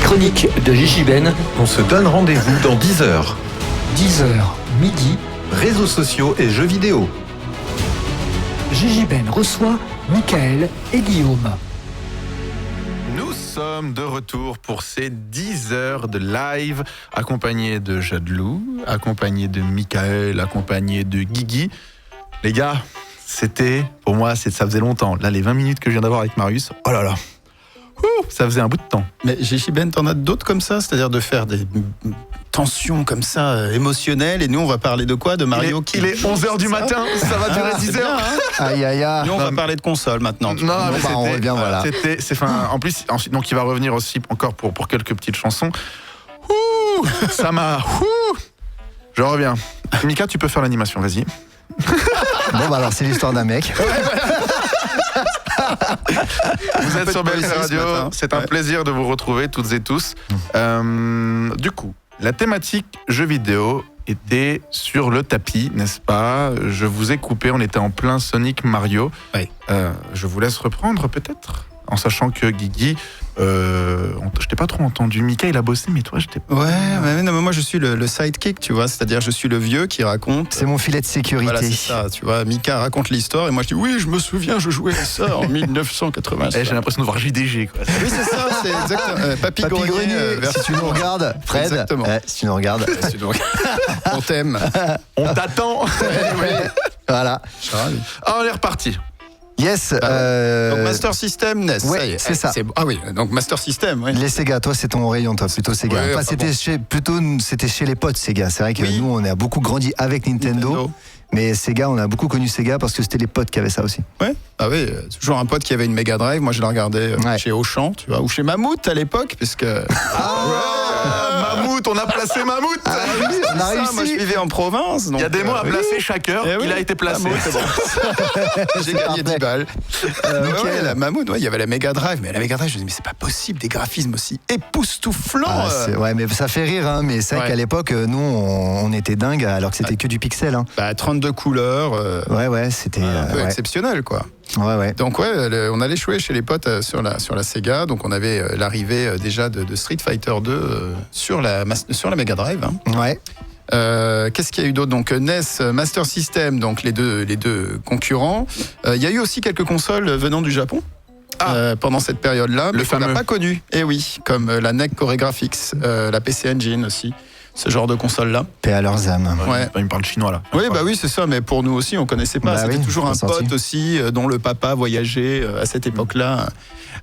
chronique de Gigi Ben. On se donne rendez-vous dans 10 heures. 10h, midi, Réseaux sociaux et jeux vidéo. Gigi Ben reçoit Michael et Guillaume. Nous sommes de retour pour ces 10 heures de live, accompagnés de Jadlou, accompagnés de Michael, accompagnés de Guigui. Les gars, pour moi, ça faisait longtemps. Là, les 20 minutes que je viens d'avoir avec Marius, oh là là, ça faisait un bout de temps. Mais Gigi Ben, t'en as d'autres comme ça? C'est-à-dire de faire des tensions comme ça, émotionnelles. Et nous, on va parler de quoi? De Mario Il est 11h du matin, ça va durer 10 heures. Aïe aïe aïe. Nous, on va parler de console maintenant. Non, mais on revient, voilà. En plus, ensuite, donc il va revenir aussi encore pour quelques petites chansons. Ça m'a... Je reviens. Mika, tu peux faire l'animation, vas-y. Bon, bah alors, c'est l'histoire d'un mec. Vous êtes sur BLC Radio, matin. c'est un plaisir de vous retrouver toutes et tous. Du coup, la thématique jeux vidéo était sur le tapis, n'est-ce pas? Je vous ai coupé, on était en plein Sonic Mario. Oui. Je vous laisse reprendre peut-être, en sachant que Guigui, je t'ai pas trop entendu. Mika, il a bossé, mais toi, Ouais, mais moi je suis le sidekick, tu vois, c'est-à-dire je suis le vieux qui raconte. C'est mon filet de sécurité. Voilà, c'est ça, tu vois. Mika raconte l'histoire et moi je dis oui, je me souviens, je jouais à ça en 1980. J'ai l'impression de voir JDG, quoi. Oui, c'est ça, c'est exactement. Papy Grenier, si tu nous regardes, Fred, Exactement. si tu nous regardes, on t'aime. On t'attend. voilà. On est reparti. Yes. Donc Master System NES, ouais, ça y est. c'est ça. Ah oui, donc Master System. Oui. Les Sega, toi c'est ton rayon, toi plutôt Sega. Ouais, Enfin, c'était chez les potes Sega. C'est vrai que nous on a beaucoup grandi avec Nintendo. Mais Sega, on a beaucoup connu Sega parce que c'était les potes qui avaient ça aussi. Ouais. Ah oui, toujours un pote qui avait une Mega Drive. Moi, je la regardais chez Auchan, tu vois, ou chez Mammouth à l'époque, puisque. Mammouth, on a placé Mammouth. On a réussi. Moi, je vivais en province. Il y a des mots à placer chaque heure. Il a été placé. J'ai gagné 10 balles. La Mammouth, il y avait la Mega Drive. Mais la Mega Drive, je me dis, mais c'est pas possible, des graphismes aussi époustouflants. Ouais, mais ça fait rire, hein, mais c'est vrai qu'à l'époque, nous, on était dingues alors que c'était que du pixel. Hein. 32 couleurs. Ouais, c'était un peu exceptionnel, quoi. Ouais. Donc on allait jouer chez les potes sur la Sega. Donc on avait l'arrivée déjà de Street Fighter 2 sur la Mega Drive. Hein. Ouais. Qu'est-ce qu'il y a eu d'autre? Donc NES, Master System, donc les deux concurrents. Il y a eu aussi quelques consoles venant du Japon. Pendant cette période-là, mais qu'on n'a pas connu. Eh oui, comme la NEC Core Graphics, la PC Engine aussi. Ce genre de console-là. Paix à leurs âmes. Ouais. Il me parle chinois là. Oui, bah oui, c'est ça, mais pour nous aussi, on connaissait pas. C'était toujours un pote aussi, dont le papa voyageait à cette époque-là,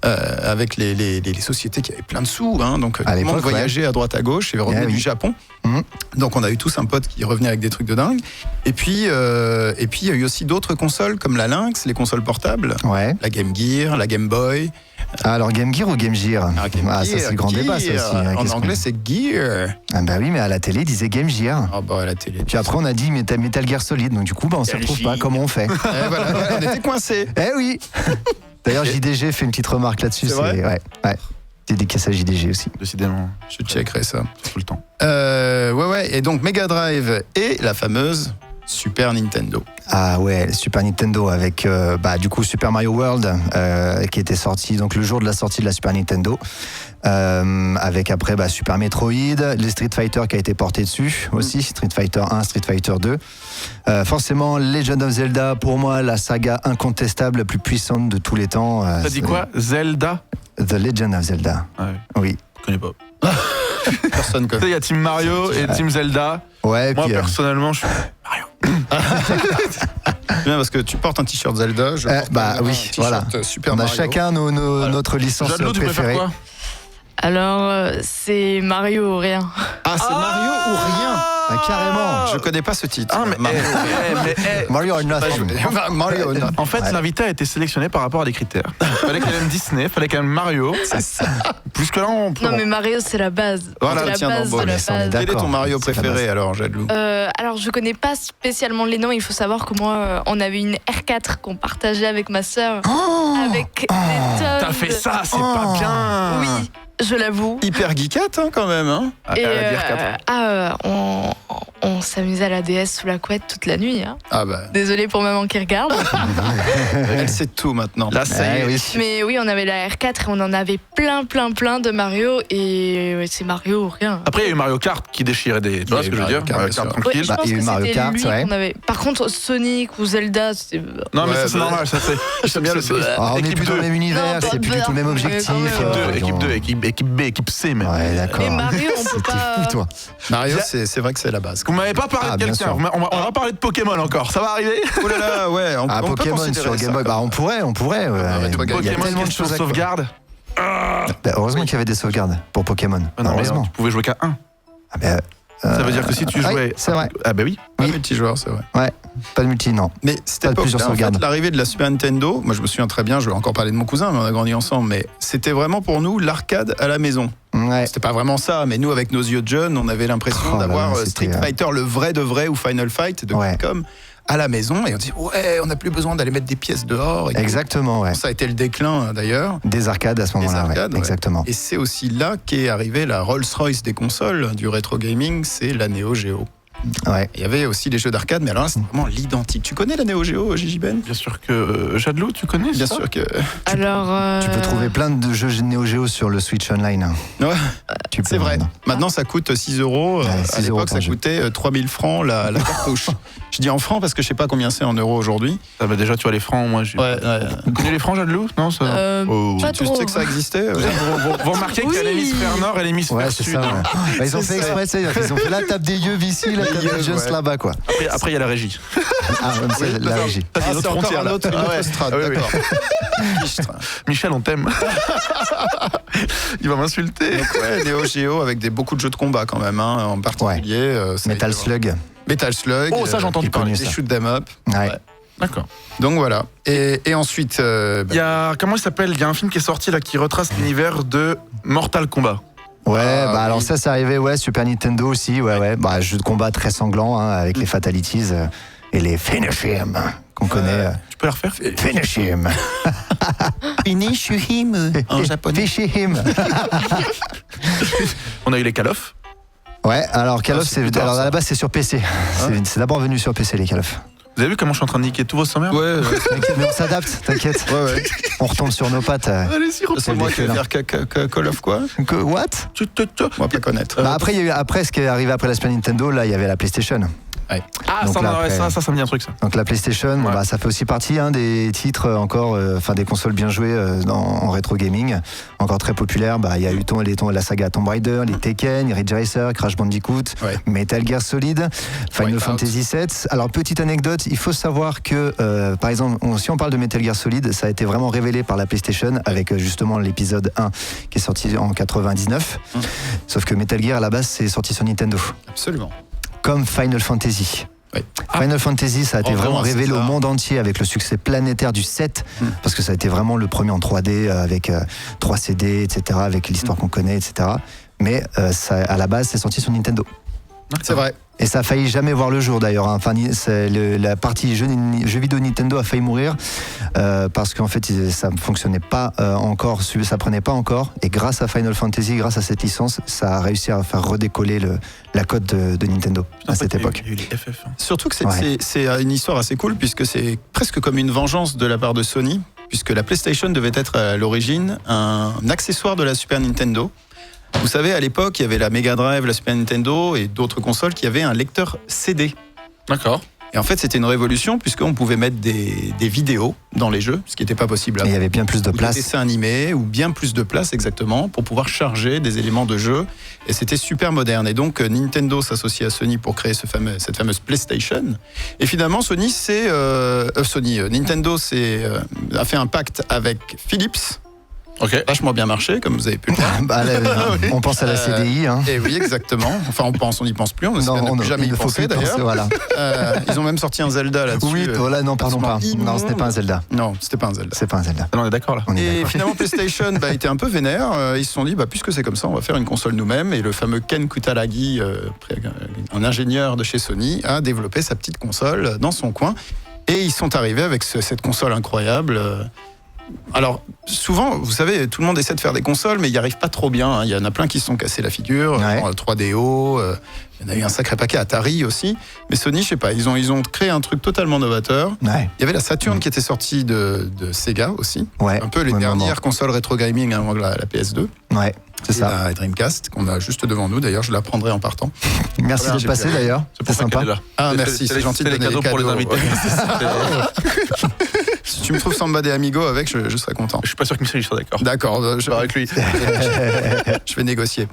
avec les sociétés qui avaient plein de sous, hein, donc tout le monde voyageait à droite à gauche et revenait du Japon. Donc on a eu tous un pote qui revenait avec des trucs de dingue. Et puis il y a eu aussi d'autres consoles comme la Lynx, les consoles portables, la Game Gear, la Game Boy. Alors Game Gear ou Game Gear? Ça c'est le grand débat ça aussi. En anglais c'est Gear. Ah bah oui, mais à la télé ils disaient Game Gear. Ah bah à la télé. Puis après on a dit Metal Gear Solid, donc du coup on se retrouve pas, comment on fait? Voilà, on était coincés. Eh oui. D'ailleurs JDG fait une petite remarque là-dessus. C'est vrai. Ouais. Dédicace à JDG aussi. Décidément. Je checkerai ça. Tout le temps. Et donc Mega Drive et la fameuse Super Nintendo. Ah ouais, Super Nintendo avec du coup Super Mario World qui était sorti donc le jour de la sortie de la Super Nintendo. Avec après Super Metroid, les Street Fighter qui a été porté dessus aussi, Street Fighter 1, Street Fighter 2. Forcément Legend of Zelda, pour moi la saga incontestable la plus puissante de tous les temps. T'as dit quoi? Zelda? The Legend of Zelda. Ah oui. Je connais pas. Personne connaît. Il y a Team Mario et Team Zelda. Ouais, moi puis, personnellement je suis Mario. Bien parce que tu portes un t-shirt Zelda, je porte oui, voilà. Super on a Mario. chacun notre licence Jadlou, tu préfères préférée. quoi? Alors, c'est Mario ou rien. Ah, c'est Mario ou rien? Carrément. Je connais pas ce titre. Mario or nothing. Mario or nothing. En fait, l'invité a été sélectionné par rapport à des critères. Fallait qu'elle aime Disney, fallait qu'elle aime Mario. Plus que là, on peut. Non, mais Mario, c'est la base. Voilà, c'est tiens, la base de la base. Quel est ton Mario préféré alors, Jadlou? Alors, je connais pas spécialement les noms. Il faut savoir que moi, on avait une R4 qu'on partageait avec ma sœur. Avec des tonnes. T'as fait ça, c'est pas bien. Oui. Je l'avoue. Hyper geekette quand même. Hein. Et on on s'amusait à la DS sous la couette toute la nuit. Hein. Ah bah. Désolée pour maman qui regarde. Elle sait tout maintenant. Là, ça y est. oui. Mais oui, on avait la R4 et on en avait plein de Mario. Et c'est Mario ou rien. Après, il y a eu Mario Kart qui déchirait des. Tu vois ce que je veux dire? Mario Kart Ouais, tranquille. je pense il y a eu que Mario c'était Kart, lui ouais. qu'on avait. Par contre, Sonic ou Zelda, c'était. Non, mais Ouais, ça, c'est bah, normal. Ça, c'est. J'aime bien le. On est Équipe plus dans 2. le même univers, Non, c'est plus du tout le même objectif. Équipe 2, équipe B, équipe C, même. Ouais, d'accord. Mais Mario, on peut C'était pas. fou, toi. Mario, c'est vrai que c'est la base. Vous m'avez pas parlé Ah, de bien quelqu'un. sûr. On va parler de Pokémon encore. Ça va arriver? Oh là là, ouais. On peut Pokémon considérer sur Game Boy, ça. bah on pourrait. mais toi, Il y a Pokémon, tellement de question choses à sauvegarde. Bah, heureusement qu'il y avait des sauvegardes pour Pokémon. Ah non, mais Heureusement. tu pouvais jouer qu'à 1. Ah, bah, Ça veut dire que si tu ouais, jouais. c'est vrai. Ah, bah oui. Pas multijoueur, c'est vrai. Ouais, pas de multi, non. Mais c'était Pas de plusieurs en fait, sauvegardes. l'arrivée de la Super Nintendo, moi je me souviens très bien, je vais encore parler de mon cousin, mais on a grandi ensemble, mais c'était vraiment pour nous l'arcade à la maison. Ouais. C'était pas vraiment ça, mais nous avec nos yeux de jeunes, on avait l'impression Oh là d'avoir là, Street c'était, Fighter, le vrai de vrai, ou Final Fight de Ouais. Capcom à la maison, et on dit ouais, on n'a plus besoin d'aller mettre des pièces dehors. Et Exactement, ouais. ça a été le déclin d'ailleurs. Des arcades à ce moment-là, ouais. arcades, ouais. Exactement. Et c'est aussi là qu'est arrivée la Rolls-Royce des consoles du rétro gaming, c'est la Neo Geo. Ouais. Il y avait aussi les jeux d'arcade, mais alors là, c'est vraiment l'identique. Tu connais la Neo Geo, Gigi Ben? Bien sûr que Jadlou, tu connais Bien ça? sûr que. Alors. Tu peux trouver plein de jeux Neo Geo sur le Switch Online. Ouais, Tu peux, c'est vrai. maintenant. Maintenant, ça coûte 6 euros. Ouais, À 6 euros l'époque, ça par jeu. coûtait 3000 francs la cartouche. Je dis en francs parce que je sais pas combien c'est en euros aujourd'hui. Ah, bah déjà, tu as les francs. Moi, j'ai. Ouais. Tu connais les francs, Jadlou? Non, ça. Oh. Pas Tu trop. sais que ça existait Vous remarquez qu'il y a Oui. l'hémisphère nord et l'hémisphère Ouais, c'est sud. ça. Ouais. Bah, ils ont C'est fait ça. exprès, c'est-à-dire qu'ils ont fait la table des yeux ici, la table des jeunes ouais. là-bas, quoi. Après, il y a la régie. Ah, même c'est la régie. Ça, c'est Ah, une c'est autre encore frontière, un là. autre, une Ah autre ouais. strate, Ah oui, oui. d'accord. Michel, on t'aime. Il va m'insulter. Donc ouais, Neo Geo avec beaucoup de jeux de combat quand même, hein, en particulier. ça a Metal été- Slug. Metal Slug. Oh, ça, j'ai entendu parler. Les ça. shoot 'em up. Ouais. D'accord. Donc voilà. Et ensuite, Il y a. Comment il s'appelle? Il y a un film qui est sorti là qui retrace l'univers de Mortal Kombat. Ouais, Ah, bah alors oui. ça, c'est arrivé, ouais, Super Nintendo aussi, ouais. Bah, jeu de combat très sanglant, hein, avec les fatalities et les finish him qu'on connaît. Tu peux la refaire? Finish him. Finish him en japonais. Finish him. On a eu les Call of. Ouais, alors Call of, c'est plus c'est, tard, alors ça. à la base, c'est sur PC. C'est d'abord venu sur PC, les Call of. Vous avez vu comment je suis en train de niquer tous vos sommaires? Ouais, T'inquiète, mais on s'adapte, t'inquiète. ouais. On retombe sur nos pattes. Allez-y, C'est moi qui vais là. faire Call of quoi? What? On va pas connaître. Bah après, il y a eu, après, ce qui est arrivé après la Super Nintendo, là, il y avait la PlayStation. Ah, Donc ça, là, ouais, après- ça me dit un truc, ça. Donc la PlayStation, bon, Ouais. bah, ça fait aussi partie des titres encore, enfin des consoles bien jouées en rétro gaming, encore très populaires. Bah, il y a eu la saga Tomb Raider, les Tekken, Ridge Racer, Crash Bandicoot, Ouais. Metal Gear Solid, Final Wipeout. Fantasy VII. Alors petite anecdote, il faut savoir que par exemple, si on parle de Metal Gear Solid, ça a été vraiment révélé par la PlayStation avec justement l'épisode 1 qui est sorti en 99. Sauf que Metal Gear à la base c'est sorti sur Nintendo. Absolument. Comme Final Fantasy. Ouais. Final Fantasy, ça a été vraiment vraiment, c'est révélé ça. au monde entier avec le succès planétaire du 7, parce que ça a été vraiment le premier en 3D, avec 3 CD, etc., avec l'histoire qu'on connaît, etc. Mais ça, à la base, c'est sorti sur Nintendo. C'est vrai. Et ça a failli jamais voir le jour d'ailleurs. Hein. Enfin, la partie jeux vidéo Nintendo a failli mourir parce qu'en fait ça ne fonctionnait pas encore, ça prenait pas encore. Et grâce à Final Fantasy, grâce à cette licence, ça a réussi à faire redécoller la cote de Nintendo à cette époque. Il y a eu les FF. Surtout que Ouais. c'est une histoire assez cool puisque c'est presque comme une vengeance de la part de Sony, puisque la PlayStation devait être à l'origine un accessoire de la Super Nintendo. Vous savez, à l'époque, il y avait la Mega Drive, la Super Nintendo et d'autres consoles qui avaient un lecteur CD. D'accord. Et en fait, c'était une révolution puisqu'on pouvait mettre des vidéos dans les jeux, ce qui n'était pas possible Et avant. il y avait bien plus de Ou des place. dessins animés, ou bien plus de place exactement, pour pouvoir charger des éléments de jeu. Et c'était super moderne. Et donc Nintendo s'associe à Sony pour créer cette fameuse PlayStation. Et finalement, Nintendo a fait un pacte avec Philips. Ok. Vachement bien marché, comme vous avez pu le voir. Bah, on pense à la CDI. Hein. Et oui, exactement. Enfin, on n'y pense plus. On essaie de ne plus jamais il y ne faut penser plus penser, d'ailleurs. voilà. Ils ont même sorti un Zelda là-dessus. Oui, voilà, non, pardon pas. absolument Non, ce n'est pas un Zelda. Non, c'était pas un Zelda. C'est pas un Zelda. On est d'accord là. On est Et d'accord. finalement, PlayStation était un peu vénère. Ils se sont dit, puisque c'est comme ça, on va faire une console nous-mêmes. Et le fameux Ken Kutaragi, un ingénieur de chez Sony, a développé sa petite console dans son coin. Et ils sont arrivés avec cette console incroyable. Alors, souvent, vous savez, tout le monde essaie de faire des consoles, mais il n'y arrive pas trop bien. Il y en a plein qui se sont cassés la figure. 3DO, il y en a eu un sacré paquet, Atari aussi. Mais Sony, je sais pas, ils ont créé un truc totalement novateur. Ouais. Il y avait la Saturn qui était sortie de Sega aussi. Ouais. Un peu les dernières consoles rétro gaming avant la PS2. Ouais, c'est ça. La Dreamcast, qu'on a juste devant nous. D'ailleurs, je la prendrai en partant. Merci d'être passé d'ailleurs. C'est sympa. Là. Merci, c'est gentil de donner les cadeaux pour les invités. Si tu me trouves Samba de Amigo avec, je serais content. Je suis pas sûr que Michel soit d'accord. D'accord, Je pars avec lui. je vais négocier.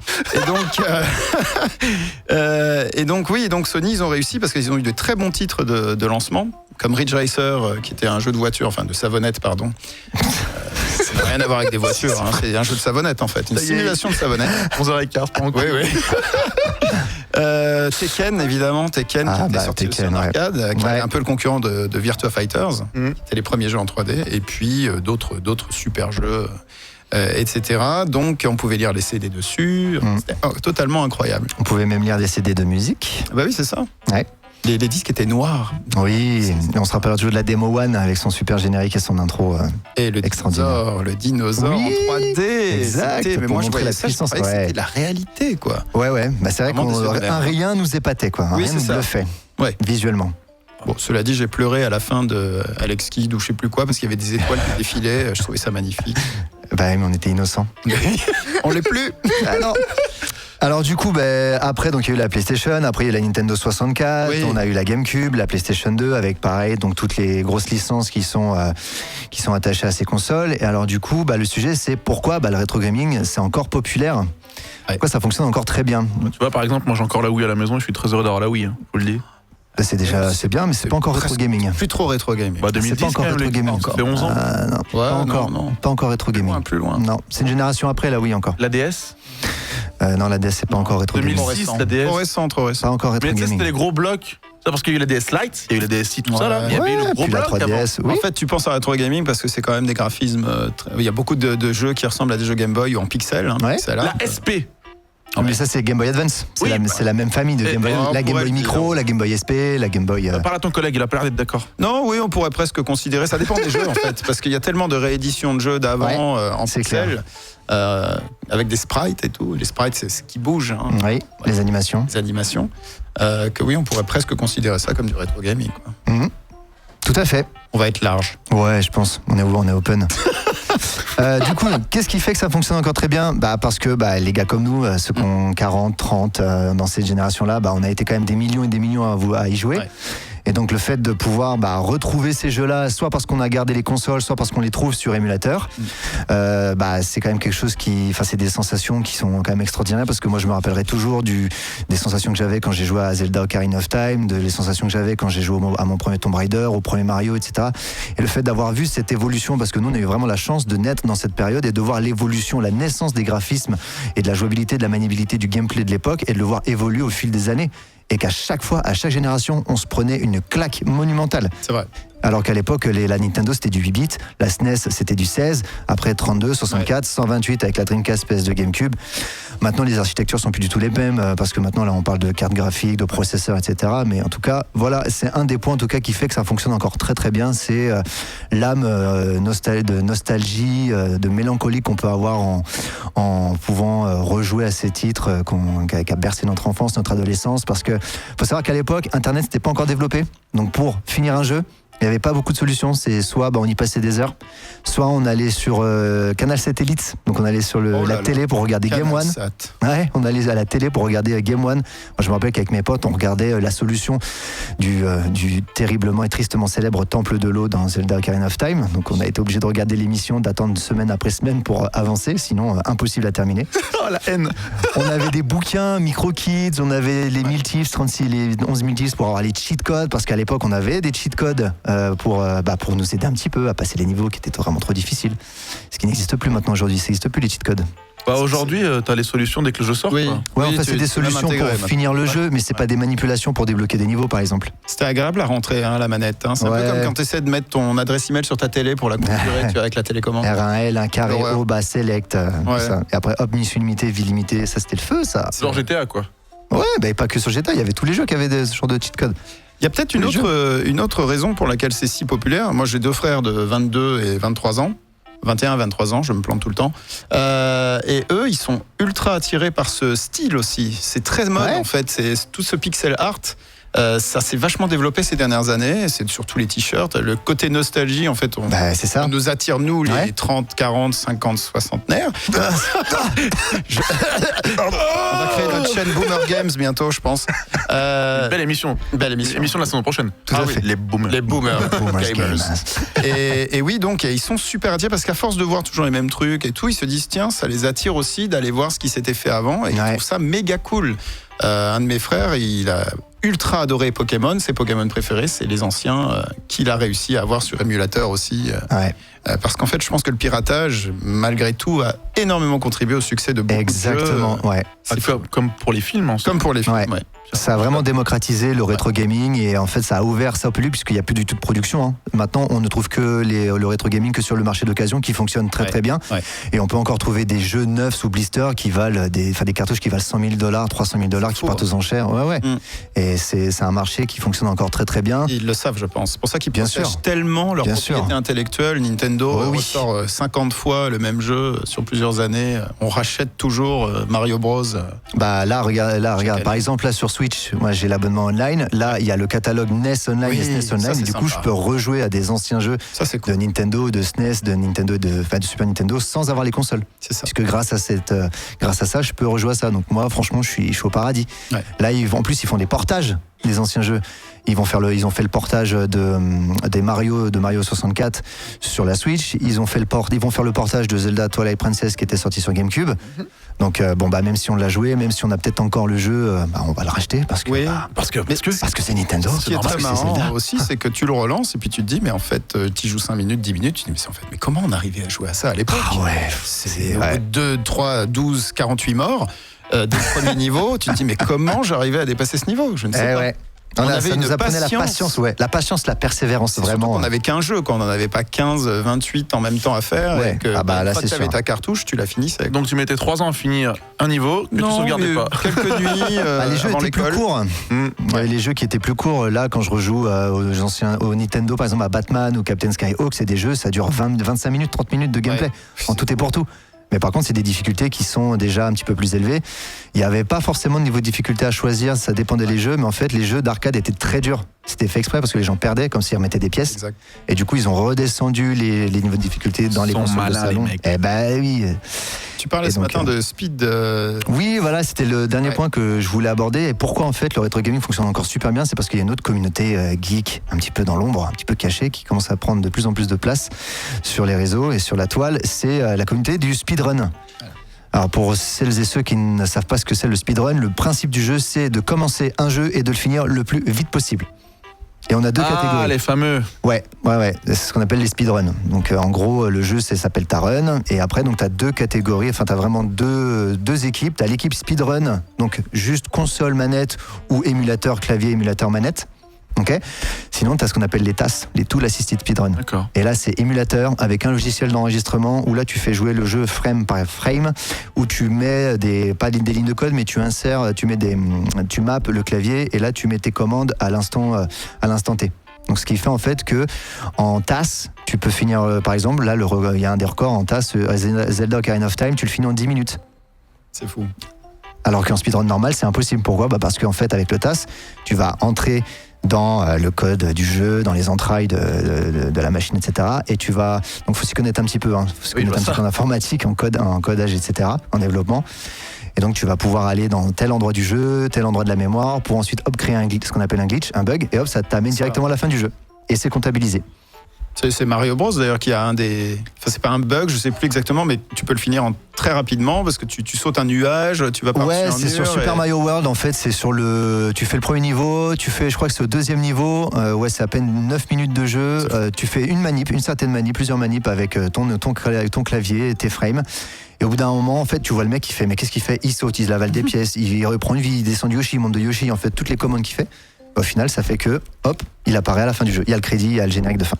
Et donc, oui, donc Sony, ils ont réussi parce qu'ils ont eu de très bons titres de lancement, comme Ridge Racer, qui était un jeu de voiture, enfin de savonnette, pardon. Ça n'a rien à voir avec des voitures, hein, c'est un jeu de savonnette en fait, une simulation de savonnette. 11h15, pour Oui, oui. Tekken, évidemment, Tekken qui était sorti Tekken, sur arcade, qui Ouais. est un peu le concurrent de Virtua Fighters, qui étaient les premiers jeux en 3D, et puis d'autres super jeux, etc. Donc on pouvait lire les CD dessus, c'était totalement incroyable. On pouvait même lire des CD de musique. Bah oui, c'est ça. Ouais. Les disques étaient noirs. Oui, et on se rappelle toujours de la démo One avec son super générique et son intro. Et le dinosaure Oui, en 3D. exact, Mais pour moi, je montrer voyais la ça, puissance, je croyais que ouais. c'était la réalité, quoi. Ouais, bah c'est vrai Vraiment qu'un rien nous épatait, quoi. Un Oui, rien c'est nous ça. bluffait, Ouais. visuellement. Bon, cela dit, j'ai pleuré à la fin de Alex Kidd ou je sais plus quoi, parce qu'il y avait des étoiles qui défilaient. Je trouvais ça magnifique. Bah, mais on était innocents. On l'est plus. Alors du coup, après, donc il y a eu la PlayStation, après il y a eu la Nintendo 64, Oui. on a eu la GameCube, la PlayStation 2, avec pareil, donc toutes les grosses licences qui sont attachées à ces consoles. Et alors du coup, le sujet c'est pourquoi le rétro gaming c'est encore populaire. Pourquoi ça fonctionne encore très bien. Tu vois, par exemple, moi j'ai encore la Wii à la maison et je suis très heureux d'avoir la Wii, faut le dire. C'est déjà c'est bien, mais c'est pas encore rétro gaming. Plus trop rétro gaming. Bah, C'est 2010, pas encore quand même, rétro gaming. ça fait 11 ans. Non, Ouais, pas encore. non. Pas encore rétro gaming. Plus loin. Non, c'est une génération après la Wii encore. La DS Non, la DS c'est pas encore rétro gaming. 2006, la DS. Trop récent. Pas encore rétro Mais tu sais, gaming. c'était les gros blocs. C'est parce qu'il y a eu la DS Lite, il y a eu la DSi, tout ça là. Il y avait eu le gros puis la bloc 3DS, oui. En fait, tu penses à rétro gaming parce que c'est quand même des graphismes. Il y a beaucoup de jeux qui ressemblent à des jeux Game Boy ou en pixels. Ouais. Pixel avant. art. La SP. Mais ça c'est Game Boy Advance. C'est Oui, c'est la même famille de Game Boy. on La Game pourrait Boy le Micro, dire. la Game Boy SP, la Game Boy. Parle à ton collègue, il a pas l'air d'être d'accord. Non, oui, on pourrait presque considérer. Ça dépend des jeux en fait, parce qu'il y a tellement de rééditions de jeux d'avant en c'est pixels, avec des sprites et tout. Les sprites, c'est ce qui bouge, hein, Oui, les animations. les animations. Que oui, on pourrait presque considérer ça comme du rétro gaming. Quoi. Mhm. Tout à fait. On va être large. Ouais, je pense. On est open. Du coup, qu'est-ce qui fait que ça fonctionne encore très bien ? Parce que les gars comme nous, ceux qui ont 40, 30 dans cette génération-là, on a été quand même des millions et des millions à y jouer. Ouais. Et donc le fait de pouvoir retrouver ces jeux-là, soit parce qu'on a gardé les consoles, soit parce qu'on les trouve sur émulateur, c'est quand même quelque chose c'est des sensations qui sont quand même extraordinaires, parce que moi je me rappellerai toujours des sensations que j'avais quand j'ai joué à Zelda Ocarina of Time, les sensations que j'avais quand j'ai joué à mon premier Tomb Raider, au premier Mario, etc. Et le fait d'avoir vu cette évolution, parce que nous on a eu vraiment la chance de naître dans cette période et de voir l'évolution, la naissance des graphismes et de la jouabilité, de la maniabilité du gameplay de l'époque, et de le voir évoluer au fil des années. Et qu'à chaque fois, à chaque génération, on se prenait une claque monumentale. C'est vrai. Alors qu'à l'époque, la Nintendo c'était du 8 bits, la SNES c'était du 16, après 32, 64, 128 avec la Dreamcast, PS2, GameCube. Maintenant, les architectures sont plus du tout les mêmes, parce que maintenant là on parle de cartes graphiques, de processeurs, etc. Mais en tout cas, voilà, c'est un des points en tout cas qui fait que ça fonctionne encore très très bien. C'est l'âme de nostalgie, de mélancolie qu'on peut avoir en pouvant rejouer à ces titres qui a bercé notre enfance, notre adolescence. Parce que faut savoir qu'à l'époque, Internet n'était pas encore développé. Donc pour finir un jeu, il n'y avait pas beaucoup de solutions. C'est soit on y passait des heures, soit on allait sur Canal Satellite, donc on allait sur la télé pour regarder Game One. Ouais, on allait à la télé pour regarder Game One. Moi, je me rappelle qu'avec mes potes, on regardait la solution du terriblement et tristement célèbre Temple de l'eau dans Zelda Ocarina of Time. Donc on a été obligé de regarder l'émission, d'attendre semaine après semaine pour avancer, sinon impossible à terminer. Oh la haine. On avait des bouquins, Micro Kids, on avait les 1000 tips, les 11 000 tips pour avoir les cheat codes, parce qu'à l'époque on avait des cheat codes pour nous aider un petit peu à passer les niveaux qui étaient vraiment trop difficiles. Ce qui n'existe plus maintenant aujourd'hui, ça n'existe plus les cheat codes. Aujourd'hui, t'as les solutions dès que le jeu sort. Oui. Quoi. Ouais, en fait, c'est des solutions pour finir le jeu, mais c'est pas des manipulations pour débloquer des niveaux, par exemple. C'était agréable à rentrer, la manette. C'est un peu comme quand tu essaies de mettre ton adresse email sur ta télé pour la configurer avec la télécommande. R1L, un carré haut, bas, select, tout ça. Et après, hop, mission limitée, vie limitée, ça c'était le feu, ça. C'est genre GTA, quoi. Ouais, pas que sur GTA, il y avait tous les jeux qui avaient ce genre de cheat code. Il y a peut-être une autre raison pour laquelle c'est si populaire. Moi, j'ai 2 frères de 22 et 23 ans. 21, 23 ans, je me plante tout le temps. Et eux, ils sont ultra attirés par ce style aussi. C'est très mode en fait, c'est tout ce pixel art. Ça s'est vachement développé ces dernières années, c'est surtout les t-shirts. Le côté nostalgie, en fait, on nous attire, nous, les 30, 40, 50, 60naires. On va créer notre chaîne Boomer Games bientôt, je pense. Belle émission. Émission de la saison prochaine. Tout à fait. Les boomers. Les boomers gamers. Et oui, donc, ils sont super attirés parce qu'à force de voir toujours les mêmes trucs et tout, ils se disent, tiens, ça les attire aussi d'aller voir ce qui s'était fait avant. Et ils trouvent ça méga cool. Un de mes frères, il a ultra adoré Pokémon, ses Pokémon préférés, c'est les anciens qu'il a réussi à avoir sur émulateur aussi. Parce qu'en fait, je pense que le piratage, malgré tout, a énormément contribué au succès de beaucoup de jeux. Exactement, C'est comme pour les films, en Comme pour les films, Ça a vraiment démocratisé le rétro gaming et en fait ça a ouvert ça au public puisqu'il n'y a plus du tout de production. Maintenant on ne trouve que le rétro gaming que sur le marché d'occasion qui fonctionne très bien. Et on peut encore trouver des jeux neufs sous blister qui valent des cartouches qui valent $100 000, $300 000 qui partent aux enchères. Et c'est un marché qui fonctionne encore très bien. Ils le savent, je pense. C'est pour ça qu'ils protègent tellement leur propriété intellectuelle. Nintendo ressort 50 fois le même jeu sur plusieurs années. On rachète toujours Mario Bros. Là regarde. Par exemple là sur Switch, moi j'ai l'abonnement online. Là il y a le catalogue NES Online et SNES Online. Et du coup je peux rejouer à des anciens jeux de Nintendo, de SNES, de Nintendo, de Super Nintendo sans avoir les consoles. C'est ça. Parce que grâce à ça, je peux rejouer à ça. Donc moi franchement je suis au paradis. Là en plus ils font des portages des anciens jeux. Ils ont fait le portage de Mario 64 sur la Switch. Ils vont faire le portage de Zelda Twilight Princess qui était sorti sur GameCube. Donc même si on l'a joué, même si on a peut-être encore le jeu, on va le racheter parce que c'est Nintendo. Ce qui est très marrant aussi, c'est que tu le relances et puis tu te dis mais en fait tu joues 5 minutes, 10 minutes, tu te dis mais comment on arrivait à jouer à ça à l'époque? C'est au bout de 2, 3, 12, 48 morts dès le premier niveau, tu te dis mais comment j'arrivais à dépasser ce niveau? Je ne sais pas. Ça nous apprenait la patience, la persévérance, vraiment. On n'avait qu'un jeu, quand on n'en avait pas 15, 28 en même temps à faire. Et que, là, c'est sûr. Tu avais ta cartouche, tu la finissais. Donc tu mettais 3 ans à finir un niveau que tu sauvegardais pas. Quelques nuits. Les jeux étaient plus courts. Les jeux qui étaient plus courts, là, quand je rejoue au Nintendo, par exemple, à Batman ou Captain Skyhawk, c'est des jeux, ça dure 25 minutes, 30 minutes de gameplay, en tout et pour tout. Mais par contre, c'est des difficultés qui sont déjà un petit peu plus élevées. Il n'y avait pas forcément de niveau de difficulté à choisir, ça dépendait des jeux, mais en fait, les jeux d'arcade étaient très durs. C'était fait exprès parce que les gens perdaient, comme s'ils remettaient des pièces. Exact. Et du coup, ils ont redescendu les niveaux de difficulté dans les consoles de salon. Oui. Tu parlais ce matin de speed. Oui, voilà, c'était le dernier point que je voulais aborder. Et pourquoi en fait le rétro gaming fonctionne encore super bien, c'est parce qu'il y a une autre communauté geek, un petit peu dans l'ombre, un petit peu cachée, qui commence à prendre de plus en plus de place sur les réseaux et sur la toile. C'est la communauté du speedrun. Alors pour celles et ceux qui ne savent pas ce que c'est le speedrun, le principe du jeu, c'est de commencer un jeu et de le finir le plus vite possible. Et on a deux catégories. Ah, les fameux. Ouais. C'est ce qu'on appelle les speedruns. Donc en gros, le jeu s'appelle ta run. Et après, donc t'as deux catégories. Enfin, t'as vraiment deux équipes. T'as l'équipe speedrun, donc juste console manette ou émulateur clavier, émulateur manette. Ok. Sinon, t'as ce qu'on appelle les TAS, les Tool Assisted Speedrun. D'accord. Et là, c'est émulateur avec un logiciel d'enregistrement où là, tu fais jouer le jeu frame par frame, où tu mets pas des lignes de code, mais tu insères, tu maps le clavier et là, tu mets tes commandes à l'instant T. Donc, ce qui fait en fait que en TAS, tu peux finir, par exemple, là, il y a un des records en TAS, Zelda Ocarina of Time, tu le finis en 10 minutes. C'est fou. Alors qu'en speedrun normal, c'est impossible. Pourquoi ? Parce qu'en fait, avec le TAS, tu vas entrer dans le code du jeu, dans les entrailles de la machine, etc. Et tu vas... Donc, il faut s'y connaître un petit peu. Faut s'y connaître un petit peu en informatique, en codage, etc., en développement. Et donc, tu vas pouvoir aller dans tel endroit du jeu, tel endroit de la mémoire, pour ensuite, créer un glitch, ce qu'on appelle un glitch, un bug, et hop, ça t'amène directement à la fin du jeu. Et c'est comptabilisé. C'est Mario Bros d'ailleurs qui a un des... Enfin, c'est pas un bug, je sais plus exactement, mais tu peux le finir très rapidement parce que tu sautes un nuage, tu vas par-dessus un mur. C'est sur Super Mario World, en fait, c'est sur tu fais le premier niveau, je crois que c'est au deuxième niveau, c'est à peine 9 minutes de jeu, tu fais une certaine manip, plusieurs manips avec ton clavier, tes frames. Et au bout d'un moment, en fait, tu vois le mec qui fait, mais qu'est-ce qu'il fait ? Il saute, il avale des pièces, il reprend une vie, il descend de Yoshi, il monte de Yoshi, en fait, toutes les commandes qu'il fait. Au final, ça fait que, hop, il apparaît à la fin du jeu. Il y a le crédit, il y a le générique de fin.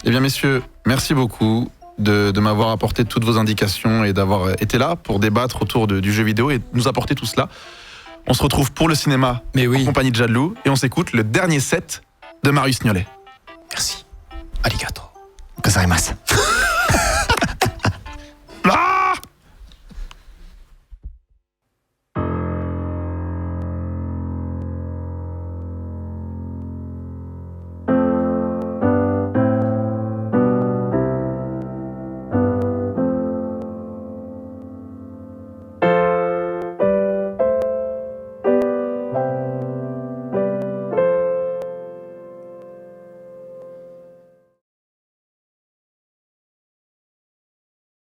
Eh bien, messieurs, merci beaucoup de m'avoir apporté toutes vos indications et d'avoir été là pour débattre autour du jeu vidéo et nous apporter tout cela. On se retrouve pour le cinéma en compagnie de Jadlou et on s'écoute le dernier set de Marius Niolet. Merci. Arigato. Gozaimasu.